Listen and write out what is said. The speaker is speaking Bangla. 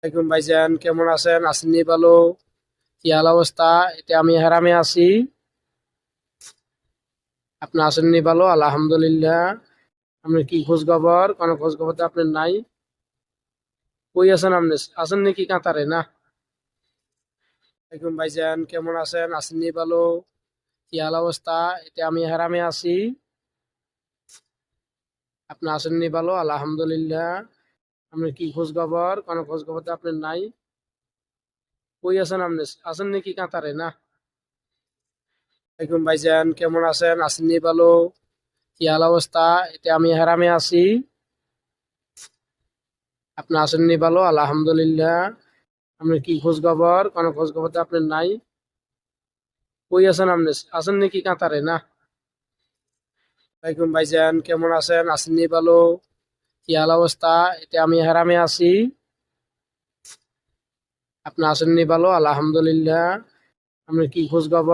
আসসালামাইকুম ভাইজান, কেমন আছেন? আসেননি ভালো? কি হাল অবস্থা? এটা আমি হেরামে আছি। আপনি আসেননি ভালো? আলহামদুলিল্লাহ। আপনি কি খোঁজ খবর? কোনো খোঁজ খবর তো আপনার নাই। কই আছেন আপনি? আছেন নাকি কাতারে? না। আসসালামাইকুম ভাইজান, কেমন আছেন? আসেননি ভালো? কি হাল অবস্থা? এটা আমি হেরামে আছি। আপনি আসেননি ভালো? আলহামদুলিল্লাহ। আপনি কি খোঁজ খবর? কোনো খোঁজ খবর তো আপনার নাই। কই আছেন আপনি? আছেন নাকি কাতারে? না। আসসালামাইকুম ভাইজান, কেমন আছেন? আসেননি ভালো? কি হাল অবস্থা? এটা আমি হেরামে আছি। আপনি আসেননি ভালো? আলহামদুলিল্লাহ। আপনি কি খোঁজ খবর? কোনো খোঁজ খবর তো আপনার নাই। কই আছেন আপনি? আছেন নাকি কাতারে? না। ওয়ালাইকুম ভাইজান, কেমন আছেন? আসেননি ভালো? কি হাল অবস্থা? এটা আমি হেরামে আছি। আপনি আসেননি ভালো? আলহামদুলিল্লাহ। আপনি কি খোঁজ খবর?